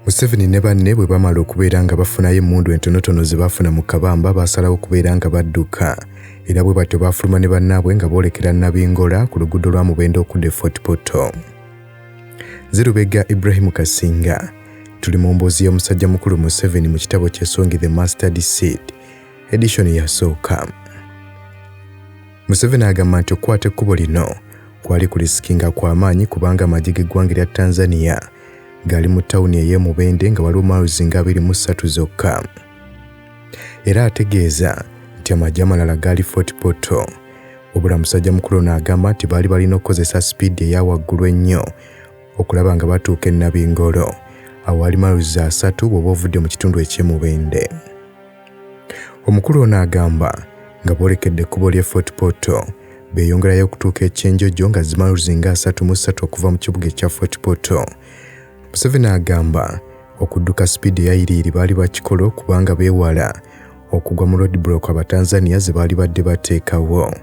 Museveni ne banne bwe bamala okubeera nga bafunayo emmundu entonotono ze baafuna mu Kabamba baasalawo okubeera nga badduka era bwe batyo baafuluma ne bannaabwe nga boolekera Nabingola ku luguudo lwa Mubende okudda e Fort Portal. Zerubega Ibrahim Kasinga tuli mu mboozi y'omusajja mukulu Museveni mu kitabo kye Song the Mustard Seed edition yasooka. Museveni agamba nti okukwata ekkubo lino kwali kulisikinga kw'amaanyi kubanga amagye g'eggwanga lya Tanzania gali mu tawuni ey'e Mubende nga waliwo miles nga 23 zokka. Era ategeeza nti amagye amalala gali Fort Portal. Wabula musajja mukulu n'agamba nti baali balina okukozesa sipiidi eya waggulu ennyo okulaba nga batuuka e Nabingolo awali miles 3 bw'oba ovudde mu kitundu eky'e Mubende. Omukulu ono agamba nga boolekedde ekkubo ly'e Fort Portal beeyongerayo okutuuka ekyenjojo nga miles nga 33 okuva mu kibuga ekya Fort Portal. Museveni agamba okudduka sipiidi eyayiriiri baali bakikola kubanga beewala okugwa mu roadblock Abatanzania ze baali badde bateekawo.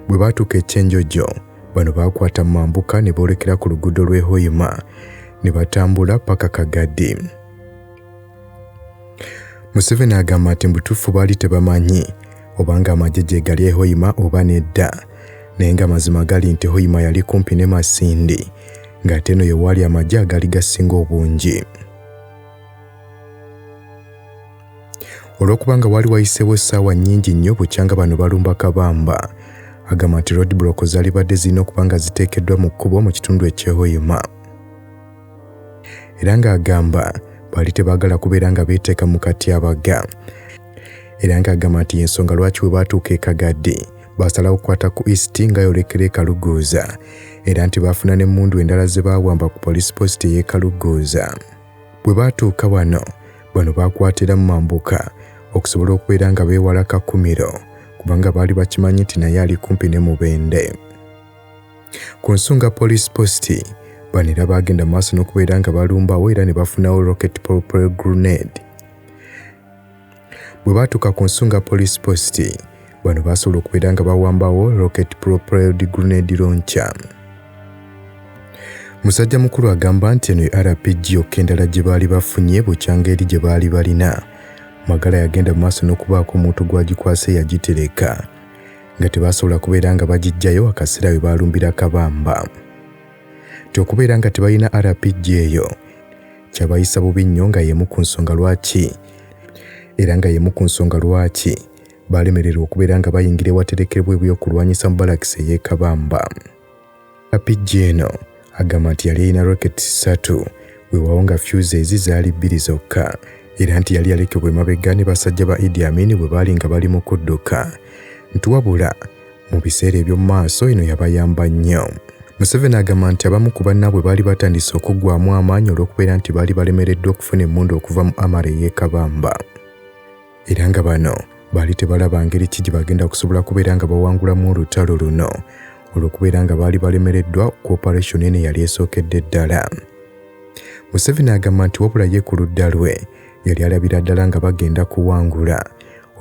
Bwe baatuuka ekyenjojo bano baakwata mambuka ne boolekera ku luguudo lw'e Hoima ne batambula paka Kagadi. Museveni agamba nti mbutuufu baali tebamanyi obanga amagye gye gali e Hoima oba nedda, naye nga mazima gali nti Hoima yali kumpi ne Masindi ng'ate eno yewaali amagye agali gasinga obungi. Olw'okubanga waali wayiseewo essaawa nnyingi nnyo bukyanga bano balumba Kabamba, agamba nti roadblock zaali badde zirina okuba nga ziteekeddwa mu kkubo mu kitundu eky'e Hoima. Era ng'agamba baali tebaagala kubeera nga beeteeka mu katyabaga. Era ng'agamba nti ensonga lwaki bwe baatuuka e Kagadi baasalawo okukwata ku East nga yolekera e Kaluguuza era nti baafuna n'emmundu endala ze baawamba ku police post ey'e Kaluguuza. Bwe baatuuka wano bano baakwatira mu mambuka okusobola okubeera nga beewala Kakumiro kubanga baali bakimanyi nti naye ali kumpi ne Mubende. Ku nsonga police post bano era baagenda mu maaso n'okubeera nga balumbawo era ne bafunawo rocket propelled grenade. Bwe baatuuka ku nsonga police post bano baasobola okubeera nga bawambawo rocket propelled grenade launcher. Musajja mukulu agamba nti eno RPG yokka endala gye baali bafunye bukyanga eri gye baali balina. Magala yagenda mu maaso n'okubaako omuntu gwagikwase yagitereka nga tebaasobola kubeera nga bagiggyayo akaseera we baalumbira Kabamba. Nti okubeera nga tebalina RPG eyo kyabayisa bubi nnyo nga yemu ku nsonga lwaki baalemererwa okubeera nga bayingira ewaterekebwa ebyokulwanyisa mu balakisi ey'e Kabamba. RPG eno agamba nti yali erina rockets 3 weewaawo nga fuses zaali 2 zokka era nti yali yalekebwa emabega ne basajja ba Idi Amin bwe baali nga bali mu kudduka. Nti wabula mu biseera eby'omu maaso eno yabayamba nnyo. Museveni agamba nti abamu ku bannaabwe baali batandise okuggwaamu amaanyi olw'okubeera nti baali balemereddwa okufuna emmundu okuva mu Amara ey'e Kabamba. Era nga bano baali tebalaba ngeri ki gye bagenda kusobola kubeera nga bawangulamu olutalo luno olw'okubeera nga baali balemereddwa ku operation eno yali esookedde ddala. Museveni agamba nti wabula ye ku ludda lwe yali alabira ddala nga bagenda kuwangula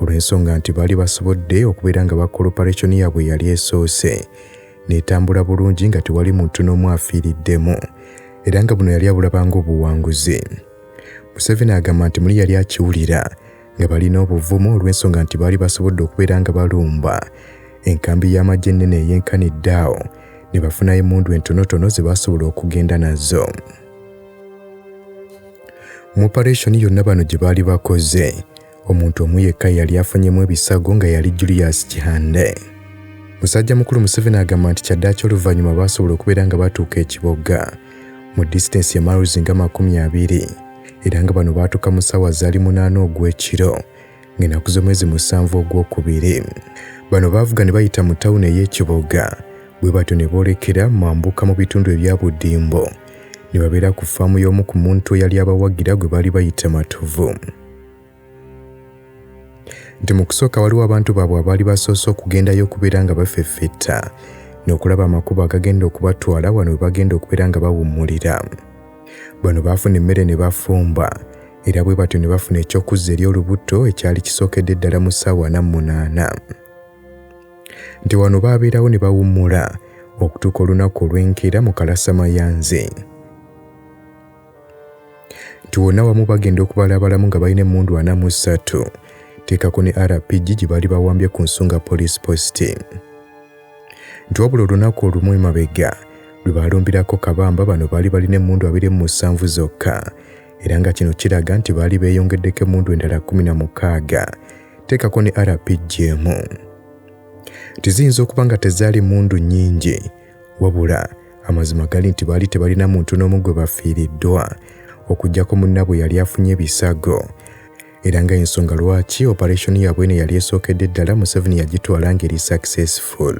olw'ensonga nti baali basobodde okubeera nga bakola operation yaabwe yali esoose n'etambula bulungi nga tewali muntu n'omu afiiriddemu era nga buno yali abulabanga obuwanguzi. Museveni agamba nti muli yali akiwulira nga balina obuvumu olw'ensonga nti baali basobodde okubeera nga balumba enkambi y'amagye ennene ey'enkanidde awo ne bafunayo emmundu entonotono ze baasobola okugenda nazo. Mu operation yonna bano gye baali bakoze omuntu omu yekka yali afunyemu ebisago nga yali Julius Kihande. Musajja mukulu Museveni agamba nti kyaddaaki oluvannyuma baasobola okubeera nga batuuka ekiboga mu distance ya miles nga 20 era nga bano baatuuka mu ssaawa zaali 8 ogw'ekiro ng'ennaku z'omwezi 7 ogwokubiri. Bano baavuga ne bayita mu tawuni ey'ekiboga bwe batyo ne boolekera mambuka mu bitundu ebya Buddimbo ne babeera ku ffaamu y'omu ku muntu eyali abawagira gwe baali bayita Matovu. Nti mu kusooka waliwo abantu baabwe abaali basoose okugendayo okubeera nga bafeffetta n'okulaba amakubo agagenda okubatwala wano we bagenda okubeera nga bawummulira. Bano baafuna emmere ne bafumba era bwe batyo ne bafuna ekyokuzza eri olubuto ekyali kisookedde ddala mu ssaawa 48. Nti wano baabeerawo ne bawummula okutuuka olunaku olw'enkeera mu Kalasamayanzi. Nti nti wonna wamu bagenda okubala abalamu nga balina emmundu 43 teekako ne RPG gye baali bawambye ku Nsonga Police Post. Nti wabula olunaku olumu emabega lwe balumbirako Kabamba bano baali balina emmundu 27 zokka era nga kino kiraga nti baali beeyongeddeko emmundu endala 16 teekako ne RPG emu. Tiziyinza okuba nga tezaali emmundu nnyingi wabula amazima gali nti baali tebalina muntu n'omu gwe bafiiriddwa okuggyako munnabwe yali afunye ebisago era nga ensonga lwaki operation yaabwe eno yali esookedde ddala Museveni yagitwala ng'eri successful.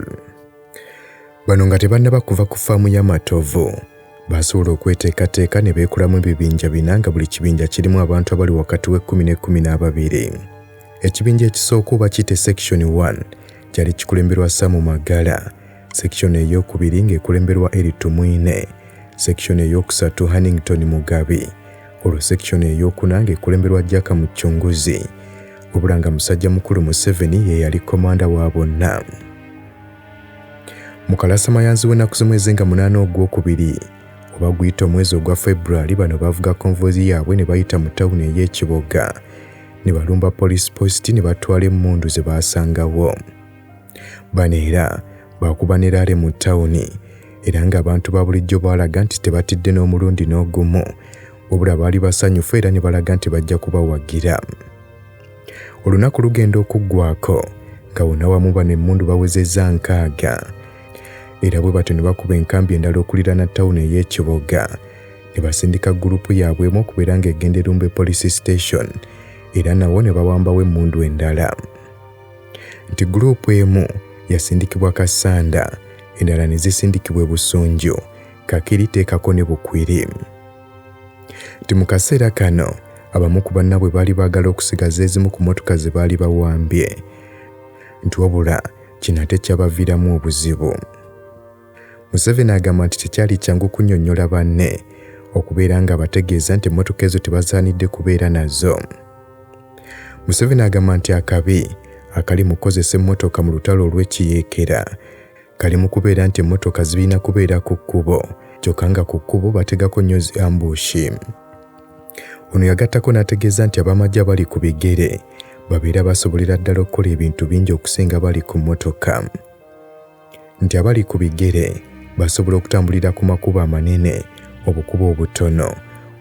Bano nga tebannaba kuva ku faamu y'amatovu basobola okweteekateeka ne beekulamu ebibinja bina nga buli kibinja kirimu abantu abali wakati w'e10 ne 12. Ekibinja ekisooka oba kiyite section 1 kyali kikulemberwa Samu Magala, section ey'okubiri ng'ekulemberwa Eritu Mwine, section ey'okusatu Hannington Mugabi, olwo section ey'okuna ng'ekulemberwa Jaka Muchunguzi, wabula nga musajja mukulu Museveni ye yali komanda wa bonna. Mu kalasamayanzi w'ennaku z'omwezi nga 8 Ogwokubiri oba guyita omwezi ogwa February bano bavuga konvoyi yaabwe ne bayita mu tawuni ey'Ekiboga ne balumba police post ne batwala emmundu ze baasangawo. Bano era baakuba ne laale mu tawuni era ng'abantu ba bulijjo baalaga nti tebatidde n'omulundi n'ogumu wabula baali basanyufu era ne balaga nti bajja kubawagira. Olunaku lugenda okuggwako nga wonna wamu bano emmundu bawezezza 6 era bwe batyo ne bakuba enkambi endala okuliraana tawuni ey'Ekiboga ne basindika gurupu yaabwe emu okubeera ng'egenda erumbe police station era nawo ne bawambawo emmundu endala. Nti gurupu emu yasindikibwa Kasanda endala ne zisindikibwa Busunju, Kakiri teekako ne Bukwiri. Nti mu kaseera kano abamu ku bannabwe baali baagala okusigaza ezimu ku mmotoka ze baali bawambye nti wabula kino ate kyabaviiramu obuzibu. Museveni agamba nti tekyali kyangu kunnyonnyola banne okubeera nga bategeeza nti emmotoka ezo tebasaanidde kubeera nazo. Museveni agamba nti akabi akali mu kukozesa emmotoka mu lutalo olw'ekiyeekera kali mu kubeera nti emmotoka zirina kubeera ku kkubo kyokka nga ku kkubo bategako nnyo zi ambushi. Ono yagattako n'ategeeza nti abamajje abali ku bigere babeera basobolera ddala okukola ebintu bingi okusinga bali ku mmotoka. Nti abali ku bigere basobola okutambulira ku makubo amanene, obukubo obutono,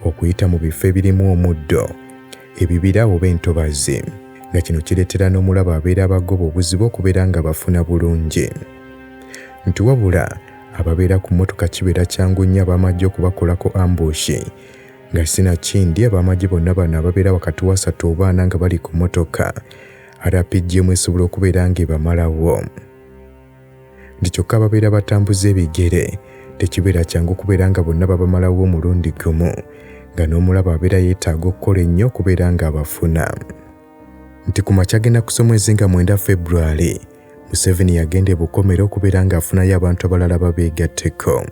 okuyita mu bifo ebirimu omuddo, ebibira oba entobazi, nga kino kireetera n'omulaba abeera abagoba obuzibu okubeera nga bafuna bulungi. Nti wabula ababeera ku mmotoka kibeera kyangu nnyo abamajje okubakolako ambushi nga sinakindi abamajje bonna bano ababeera wakati wa 3 oba 4 nga bali ku mmotoka RPG emu esobola okubeera ng'ebamalawo. Nti kyokka ababeera batambuza ebigere tekibeera kyangu kubeera nga bonna babamalawo omulundi gumu nga n'omulaba abeera yeetaaga okukola ennyo okubeera ng'abafuna. Nti ku makya g'ennaku z'omwezi nga 9 February Museveni yagenda e Bukomero okubeera ng'afunayo abantu abalala babeegatteko.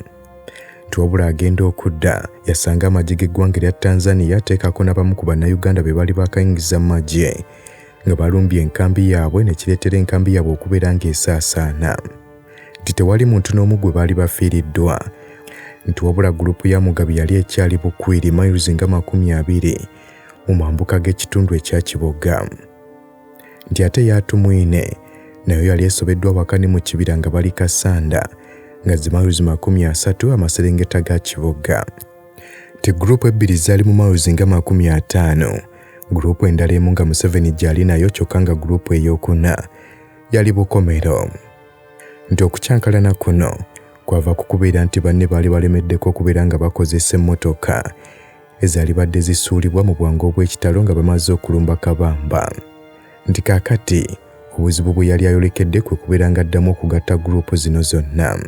Nti wabula agenda okudda yasanga amagye g'eggwanga erya Tanzania ateekako n'abamu ku bannayuganda be baali bakayingiza mu magye nga balumbye enkambi yaabwe ne kireetera enkambi yaabwe okubeera ng'esaasaana. Nti tewali muntu n'omu gwe baali bafiiriddwa nti wabula gurupu ya Mugabi yali ekyali Bukwiri miles nga 20 mu mambuka g'ekitundu ekya Kiboga. Nti ate Yatumwine nayo yali esobeddwa wakani mu kibira nga bali Kasanda nga zi miles 30 amaserengeta ga Kiboga. Nti gurupu ebbiri zaali mu miles nga 50, gurupu endala emu nga Museveni gyali nayo kyokka nga gurupu ey'okuna yali Bukomero. Nti okukyankalana kuno kwava ku kubeera nti banne baali balemeddeko okubeera nga bakozesa emmotoka ezaali badde zisuulibwa mu bwangu obw'ekitalo nga bamaze okulumba Kabamba. Nti kaakati obuzibu bwe yali ayolekedde kwe kubeera nga addamu okugatta gurupu zino zonna.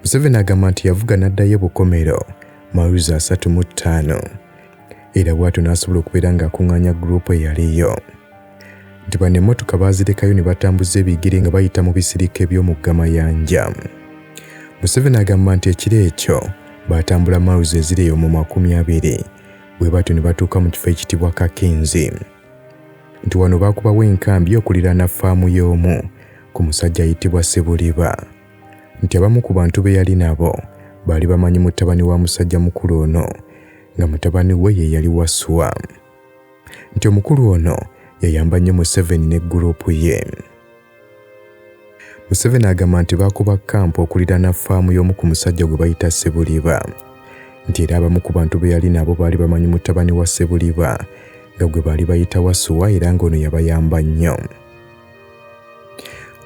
Museveni agamba nti yavuga n'addayo Bukomero miles 35 era bw'atyo n'asobola okubeera ng'akuŋŋaanya gurupu eyaliyo. Nti bano emmotoka baazirekayo ne batambuza ebigere nga bayita mu bisirike by'omu Gamayanja. Museveni agamba nti ekiro ekyo baatambula miles eziri mu 20 bwe batyo ne batuuka mu kifo ekitibwa Kakinzi. Nti wano baakubawo enkambi okuliraana faamu y'omu ku musajja ayitibwa Sebuliba. Nti abamu ku bantu be yali nabo baali bamanyi mutabani wa musajja mukulu ono nga mutabani we ye yali Waswa. Nti omukulu ono yayamba nnyo Museveni ne guruupu ye. Museveni agamba nti baakuba kampu okuliraana ffaamu y'omu ku musajja gwe bayita Sebuliba, nti era abamu ku bantu be yali nabo baali bamanyi mutabani wa Sebuliba nga gwe baali bayita Waswa era ng'ono yabayamba nnyo.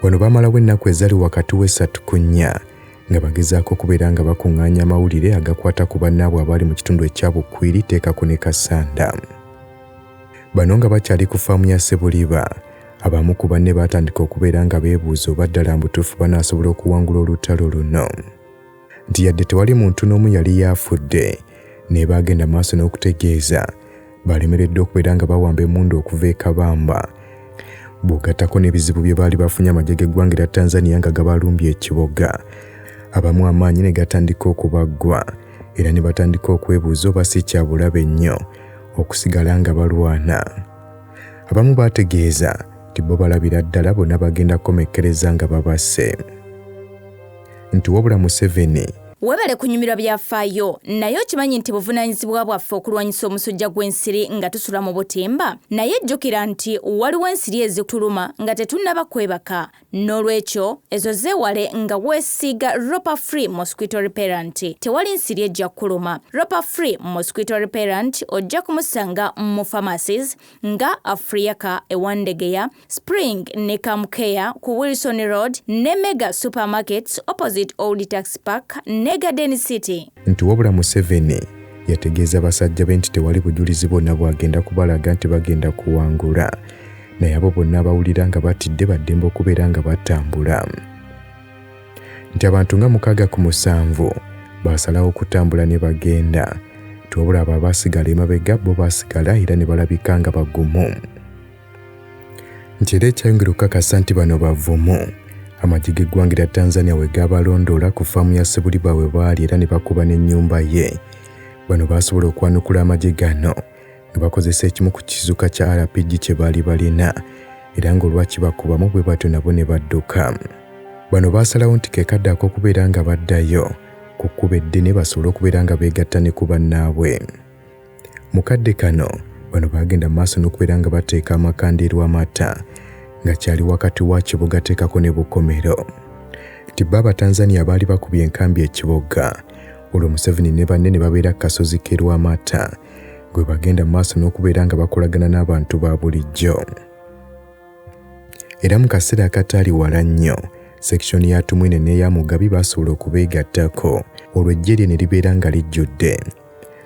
Wano baamalawo ennaku ezaali wakati w'esatu ku nnya nga bagezaako okubeera nga bakuŋŋaanya amawulire agakwata ku bannaabwe abaali mu kitundu ekya Bukwiri, Teekako ne Kasanda. Bano nga bakyali ku ffaamu ya Sebuliba, abamu ku banne baatandika okubeera nga beebuuza oba ddala mbutuufu banaasobola okuwangula olutalo luno. Nti yadde tewali muntu n'omu yali yaafudde, naye baagenda maaso n'okutegeeza balemereddwa okubeera nga bawamba emmundu okuva e Kabamba, bw'ogattako n'ebizibu bye baali bafunye amagye g'eggwanga erya Tanzania nga gabalumbye ekiboga. Abamu amaanyi ne gatandika okubaggwa era ne batandika okwebuuza oba si kya bulabe nnyo okusigala nga balwana. Abamu baategeeza nti bo balabira ddala bonna bagenda komekkereza nga babasse. Nti wabula Museveni webale kunyumirwa byafaayo, naye okimanyi nti buvunaanyizibwa bwaffe okulwanyisa omusujja gw'ensiri nga tusula mu butimba, naye jjukira nti waliwo ensiri ezituluma nga tetunnaba kwebaka. N'olwekyo ezo zeewale nga weesiiga Ropa Free Mosquito Repellent. Tewali nsiri ejja kuluma. Ropa Free Mosquito Repellent ojja kumusanga mu pharmacies nga Africa ewandegeya, Spring ne Kamkeya ku Wilson Road ne Mega Supermarkets opposite Old Tax Park ne Garden City. Nti wabula Museveni yategeeza basajja be nti tewali bujulizi bwonna bwagenda kubalaga nti bagenda kuwangula, naye abo bonna abawulira nga batidde baddembe okubeera nga batambula. Nti abantu nga 607 baasalawo okutambula ne bagenda, tiwabula abo abaasigala emabega bo baasigala era ne balabika nga bagumu. Nti era ekyayongera okukakasa nti bano bavumu, amagye g'eggwanga erya Tanzania we gaabalondoola ku ffaamu ya Sebuliba we baali era ne bakuba n'ennyumba ye. Bano baasobola okwanukula amagye gano nga bakozesa ekimu ku kizuka kya RPG kye baali balina era ng'olwakibakubamu bwe batyo nabo ne badduka. Bano baasalawo nti ke kaddaako okubeera nga baddayo ku kkubo eddene basobole okubeera nga beegatta ne ku bannaabwe. Mu kadde kano bano baagenda mu maaso n'okubeera nga bateeka amakandeerwa amata nga kyali wakati wa kibuga Teekako ne Bukomero. Nti bo Abatanzania baali bakubye enkambi ekibuga, olwo Museveni ne banne ne babeera ku kasozi k'Erwamata gwe bagenda mu maaso n'okubeera nga bakolagana n'abantu ba bulijjo. Era mu kaseera akataali wala nnyo, sekishoni ya Tumwine n'eya Mugabi baasobola okubeegattako, olwo eggye lye ne libeera nga lijjudde.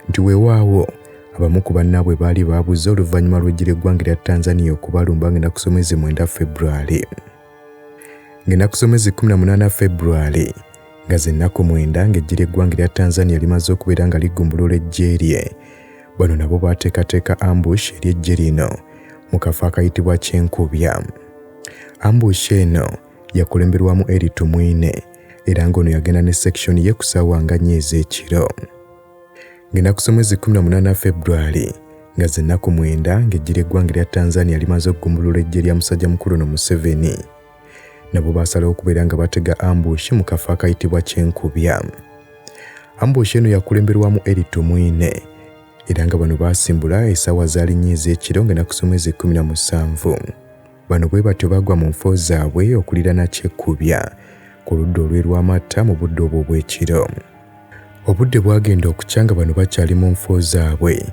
Nti weewaawo abamu ku bannaabwe baali baabuze oluvannyuma lw'eggye ly'eggwanga erya Tanzania okubalumba ng'ennaku z'omwezi 9 February. Ng'ennaku z'omwezi 18 February nga z'ennaku 9 ng'eggye ly'eggwanga erya Tanzania limaze okubeera nga ligumbulula eggye lye, bano nabo baateekateeka ambush eri eggye lino mu kafo akayitibwa Kyenkubya. Ambush eno yakulemberwamu eri Tumwine era ng'ono yagenda ne sekishoni ye ku ssaawa nga 4 ez'ekiro. Ng'ennaku z'omwezi 18 February nga z'ennaku 9 ng'eggye ly'eggwanga erya Tanzania limaze okugumbulula eggye lya musajja mukulu ono Museveni, nabo baasalawo okubeera nga batega ambush mu kafo akayitibwa Kyenkubya. Ambush eno yakulemberwamu eri Tumwine era nga bano baasimbula essaawa zaali 4 ez'ekiro ng'ennaku z'omwezi 17. Bano bwe batyo bagwa mu nfo zaabwe okuliraana Kyekkubya ku ludda olw'Erwamata mu budde obwo obw'ekiro. Obudde bwagenda okukya nga bano bakyali mu nfo zaabwe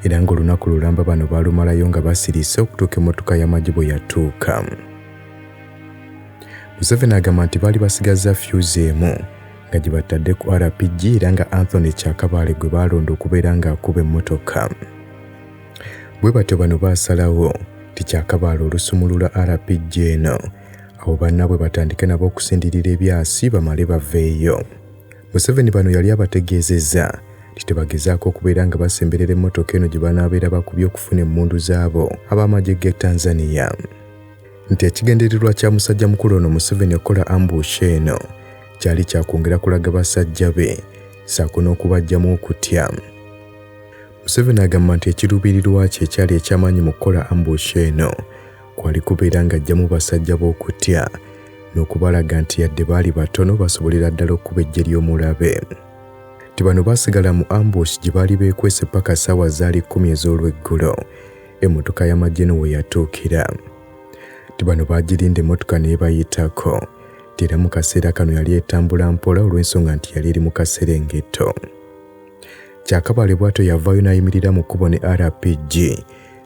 era ng'olunaku lulamba bano baalumalayo nga basiriise okutuuka emmotoka y'amagye bwe yatuuka. Museveni agamba nti baali basigaza fuse emu nga gye batadde ku RPG era nga Anthony Kyakabaale gwe baalonda okubeera ng'akuba emmotoka. Bwe batyo bano baasalawo nti Kyakabaale olusumulula RPG eno, abo bannaabwe batandike nabo okusindirira ebyasi bamale baveeyo. Museveni bano yali abategeezezza nti tebagezaako okubeera nga basemberera emmotoka eno gye banaabeera bakubye okufuna emmundu zaabo ab'amagye g'e Tanzania. Nti ekigendererwa kya musajja mukulu ono Museveni okukola ambush eno kyali kyakwongera kulaga basajja be ssaako n'okubaggyamu okutya. Museveni agamba nti ekiruubirirwa kye ekyali eky'amaanyi mu kukola ambush eno kwali kubeera ng'aggyamu basajja b'okutya n'okubalaga nti yadde baali batono basobolera ddala okuba eggye ly'omulabe. nti bano baasigala mu ambush gye baali beekwese paka ssaawa zaali 10 ez'olweggulo emmotoka y'amagye we yatuukira. Nti bano baagirinda emmotoka n'ebayitako nti era mu kaseera kano yali etambula mpola olw'ensonga nti yali eri mu kaserengeto. Kyakabale bw'atyo yavaayo n'ayimirira mu kkubo ne RPG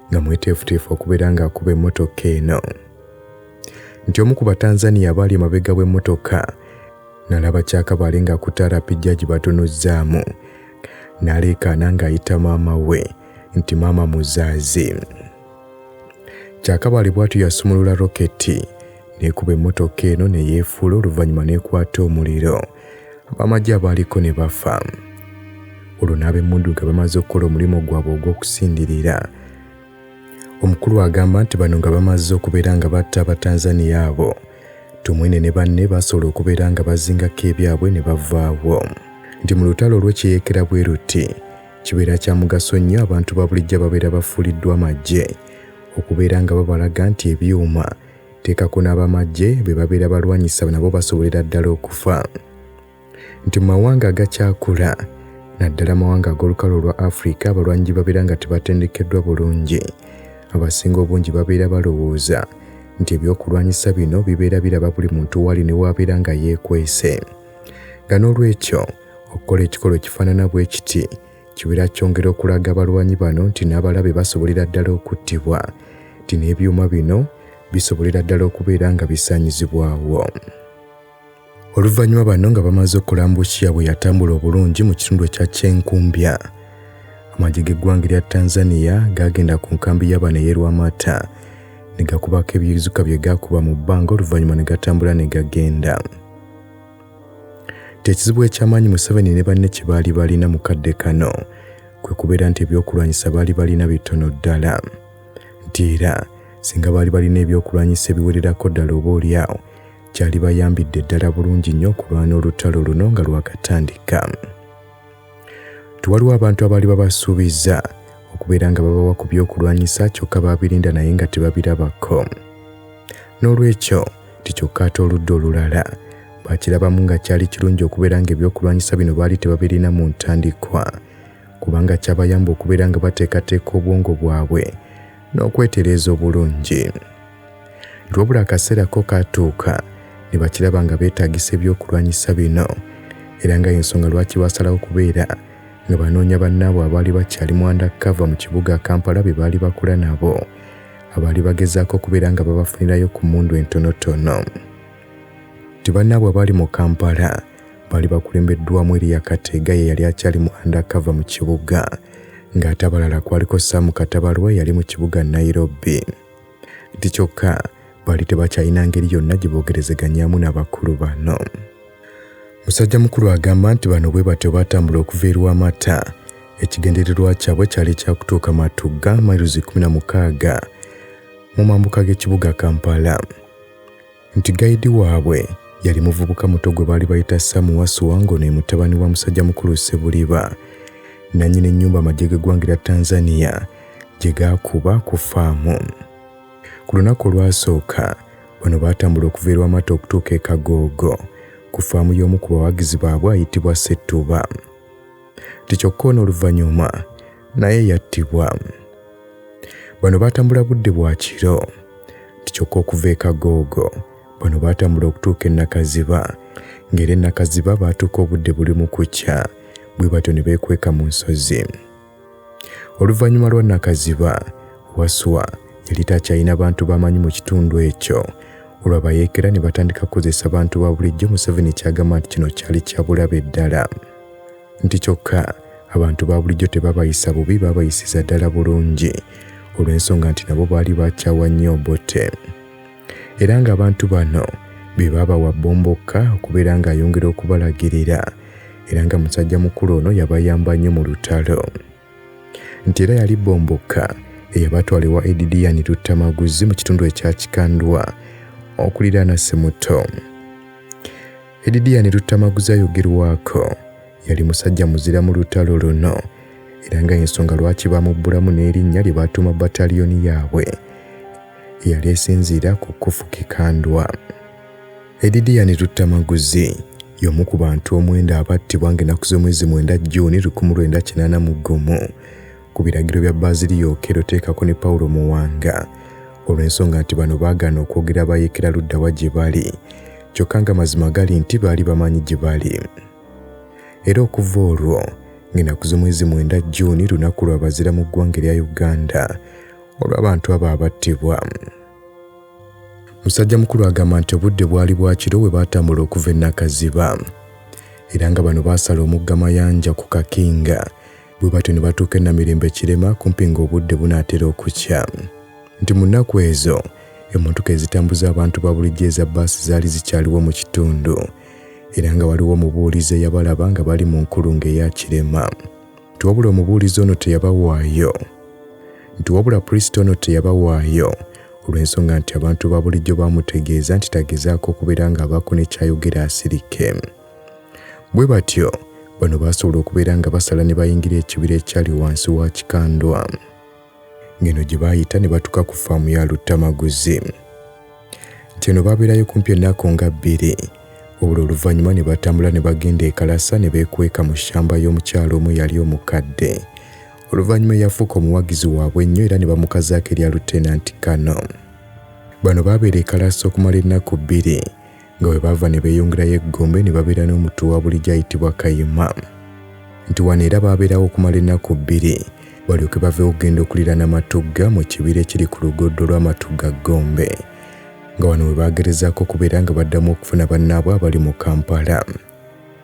nga mweteefuteefu okubeera ng'akuba emmotoka eno. Nti omu ku Batanzania abaali emabega w'emmotoka n'alaba Kyakabale ng'akutte RPG agibatonozzaamu n'aleekaana ng'ayita maama we nti maama muzaazi. Kyakabale bw'atyo yasumulula roketi n'ekuba emmotoka eno ne yeefuula oluvannyuma n'ekwata omuliro. Abamagye abaaliko ne bafa. Olwo n'ab'emmundu nga bamaze okukola omulimu gwabwe ogw'okusindirira. Omukulu agamba nti bano nga bamaze okubeera nga batta Abatanzania abo, Tumwine ne banne basobola okubeera nga bazingako ebyabwe ne bavaawo. Nti mu lutalo olw'ekyeyeekera bwe ruti kibeera kya mugaso nnyo abantu ba bulijjo babeera bafuuliddwa amagye okubeera nga babalaga nti ebyuma teekako n'abamagye be babeera balwanyisa nabo basobolera ddala okufa. Nti mu mawanga agakyakula naddala amawanga ag'olukalu olwa Afrika abalwanyi babeera nga tebatendekeddwa bulungi. Abasinga obungi babeera balowooza nti ebyokulwanyisa bino bibeera biraba buli muntu wali ne wabeera nga yeekwese. Nga n'olwekyo okukola ekikolo kifaanana bwe kiti kibeera kyongera okulaga abalwanyi bano nti n'abalabe basobolera ddala okuttibwa, nti n'ebyuma bino bisobolera ddala okubeera nga bisaanyizibwawo. Oluvannyuma bano nga bamaze okulambushi yaabwe yatambula obulungi mu kitundu ekya Kyenkumbya, amagye g'eggwanga lya Tanzania gaagenda ku nkambi y'abano ey'e Lwamata ne gakubako ebiyizuka bye gaakuba mu bbanga oluvannyuma ne gatambula ne gagenda. Ekizibu eky'amaanyi Museveni ne banne kye baali balina mu kadde kano kwe kubeera nti ebyokulwanyisa baali balina bitono ddala. Nti era singa baali balina ebyokulwanyisa ebiwererako ddala oboolyawo kyali bayambidde ddala bulungi nnyo okulwana olutalo luno nga lwakatandika. Tuwaliwo abantu abaali babasuubiza okubeera nga babawa ku byokulwanyisa kyokka baabirinda naye nga tebabirabako. N'olwekyo tikyokka ate oludda olulala bakirabamu nga kyali kirungi okubeera nga ebyokulwanyisa bino baali tebabirina mu ntandikwa, kubanga kyabayamba okubeera nga bateekateeka obwongo bwabwe n'okwetereeza obulungi. Wabula akaseera ko katuuka ne bakiraba nga beetaagisa ebyokulwanyisa bino, era nga y'ensonga lwaki basalawo kubeera nga banoonya bannaabwe abaali bakyali mu undercover mu kibuga Kampala be baali bakula nabo, abaali bagezaako okubeera nga babafunirayo ku mmundu entonotono. Nti bannaabwe abaali mu Kampala baali bakulembeddwamu Eriya Katega ye yali akyali mu undercover mu kibuga, ng'ate abalala kwaliko Sam Katabalwa yali mu kibuga Nairobi. Nti kyokka baali tebakyalina ngeri yonna gye boogerezeganyaamu n'abakulu bano. Musajja mukulu agamba nti bano bwe batyo baatambula okuva e Lwamata, ekigendererwa kyabwe kyali kyakutuuka Matugga mayiruzi 16 mu mambuka g'ekibuga Kampala. Nti gayidi waabwe yali muvubuka muto gwe baali bayita Samu Wasuwango ne mutabani wa musajja mukulu Sebuliba, nannyini ennyumba amagye g'eggwanga lya Tanzania gye gaakuba ku faamu. Ku lunaku olwasooka bano baatambula okuva e Lwamata okutuuka e Kagoogo ku faamu y'omu ku bawagizi baabwe ayitibwa Ssettuba. Tikyokka ono oluvannyuma naye yattibwa. Bano baatambula budde bwa kiro. Tikyokka okuva e Kagoogo bano baatambula okutuuka e Nakaziba, ng'era e Nakaziba baatuuka obudde buli mu kukya, bwe batyo ne beekweka mu nsozi. Oluvannyuma lwa Nakaziba, Waswa yali takyalina bantu bamanyi mu kitundu ekyo, olwabayeekera ne batandika kukozesa bantu ba bulijjo. Museveni kyagamba nti kino kyali kya bulabe ddala. Nti kyokka abantu ba bulijjo tebabayisa bubi, babayisiza ddala bulungi olw'ensonga nti nabo baali bakyawa nnyo Obote. Era ng'abantu bano be baabawa Bombokka okubeera ng'ayongera okubalagirira, era nga musajja mukulu ono yabayamba nnyo mu lutalo. Nti era yali Bombokka eyabatwala ewa Edidiani Luttamaguzi mu kitundu ekya Kikandwa okuliraana Semuto. Edidiani Luttamaguzi ayogerwako yali musajja muzira mu lutalo luno, era nga ensonga lwaki bamubbulamu n'erinnya lye baatuuma bataliyoni yaabwe eyali esinziira ku Kufu Kikandwa. Edidiani Luttamaguzi y'omu ku bantu omwenda abattibwa ng'ennaku z'omwezi 9 Juni 1981 ku biragiro bya Basilio Okello teekako ne Paulo Muwanga olw'ensonga nti bano baagaana okwogera abayeekera ludda wa gye bali kyokka nga mazima gali nti baali bamanyi gye bali. Era okuva olwo ng'ennaku z'omwezi 9 Juni lunaku lw'abazira mu ggwanga erya Uganda olw'abantu abo abattibwa. Musajja mukulu agamba nti obudde bwali bwa kiro we baatambula okuva e Nakaziba era nga bano baasala omugga Mayanja ku Kakinga bwe batyo ne batuuka e Namirembe Kirema kumpi ng'obudde bunaatera okukya. Nti mu nnaku ezo emmotoka ezitambuza abantu ba bulijjo eza bbaasi zaali zikyaliwo mu kitundu era nga waliwo omubuulizi eyabalaba nga bali mu nkulungo eya Kirema. Nti wabula omubuulizi ono teyabawaayo. Nti wabula pulisiti ono teyabawaayo olw'ensonga nti abantu ba bulijjo baamutegeeza nti tagezaako okubeera ng'abaako ne kyayogera asirike. Bwe batyo bano baasobola okubeera nga basala ne bayingira ekibira ekyali wansi wa Kikandwa. Ng'eno gye baayita ne batuuka ku faamu ya Luttamaguzi. Nti eno baabeerayo kumpi ennaku nga 2 wabula oluvannyuma ne batambula ne bagenda e Kalasa ne beekweka mu ssamba y'omukyalo omu yali omukadde. Oluvannyuma yafuuka omuwagizi waabwe ennyo era ne bamukazaako erya Lieutenant Kano. Bano baabeera e Kalasa okumala ennaku 2 nga bwe baava ne beeyongerayo e Gombe ne babeera n'omuntu wa bulijjo ayitibwa Kayima. Nti wano era baabeerawo okumala ennaku 2 balyoke bave okugenda okuliraana Matugga mu kibira ekiri ku luguudo lwa Matugga Gombe nga wano we baagerezaako okubeera nga baddamu okufuna bannaabwe abali mu Kampala.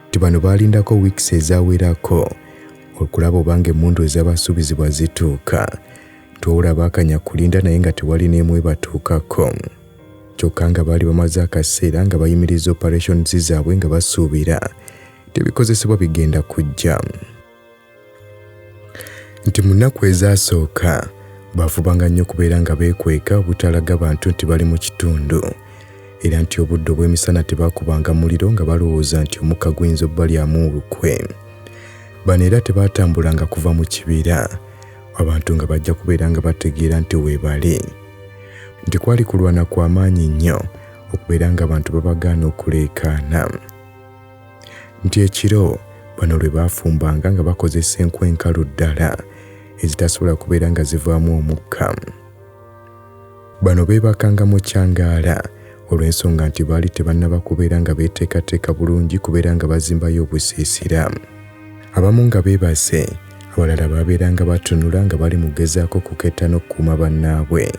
Nti bano baalindako wiikisi ezaawerako okulaba obanga emmundu ez'abasuubizibwa zituuka nti wabula baakanya kulinda naye nga tewali n'emu ebatuukako kyokka nga baali bamaze akaseera nga bayimiriza operations zaabwe nga basuubira nti ebikozesebwa bigenda kujja. Nti mu nnaku ezaasooka baafubanga nnyo okubeera nga beekweka obutalaga bantu nti bali mu kitundu era nti obudde obw'emisana tebaakubanga muliro nga balowooza nti omukka guyinza obbalyamu olukwe. Bano era tebaatambulanga kuva mu kibira abantu nga bajja kubeera nga bategeera nti weebali. Nti kwali kulwana kwa maanyi nnyo okubeera nga abantu babagaana okuleekaana. Nti ekiro bano lwe baafumbanga nga bakozesa enkwe enkalu ddala ezitasobola kubeera nga zivaamu omukka. Bano beebakanga mu kyangaala olw'ensonga nti baali tebannaba kubeera nga beeteekateeka bulungi kubeera nga bazimbayo obusiisira. Abamu nga beebase, abalala baabeera nga batunula nga bali mu kugezaako kuketta n'okukuuma bannaabwe.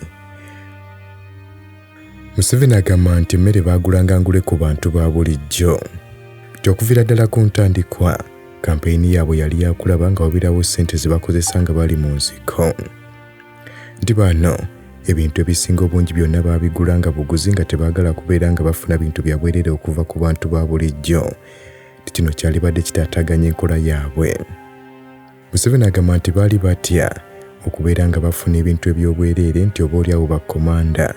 Museveni agamba nti emmere baagulanga ngule ku bantu ba bulijjo. Okuviira ddala ku ntandikwa, kampeyini yaabwe yali yakulaba nga wabirawo ssente ze bakozesa nga bali mu nsiko. Nti bano ebintu ebisinga obungi byonna baabigula nga buguzi nga tebaagala kubeera nga bafuna bintu bya bwereere okuva ku bantu ba bulijjo. Kino kyalibadde kitaataganya enkola yaabwe. Museveni agamba nti baali batya okubeera nga bafuna ebintu eby'obwereere nti oboolyawo bakkomanda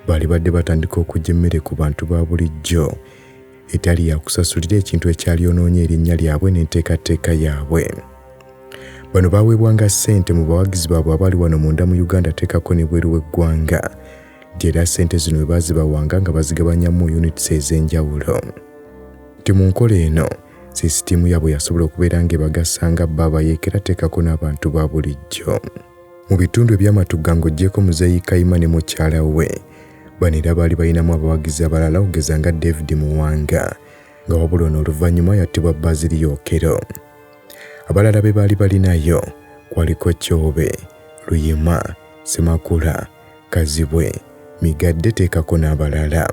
baali badde batandika okujja emmere ku bantu ba bulijjo etali yakusasulira ekintu ekyalyonoonye erinnya lyabwe n'enteekateeka yaabwe. Bano baaweebwanga ssente mu bawagizi baabwe abaali wano munda mu Uganda teekako ne bweru w'eggwanga nti era ssente zino bwe baazibawanga nga bazigabanyamu units ez'enjawulo. Nti mu nkola eno sisitiimu yaabwe yasobola okubeera ng'ebagasanga bba abayeekera teekako n'abantu ba bulijjo. Mu bitundu eby'Amatugga ng'oggyeko Muzeeyi Kayima ne mukyala we bano era baali balinamu abawagizi abalala okugeza nga David Muwanga nga wabula ono oluvannyuma yattibwa Basilio Okello. Abalala be baali balinayo kwaliko Kyobe, Luyima, Semakula, Kazibwe, Migadde teekako n'abalala.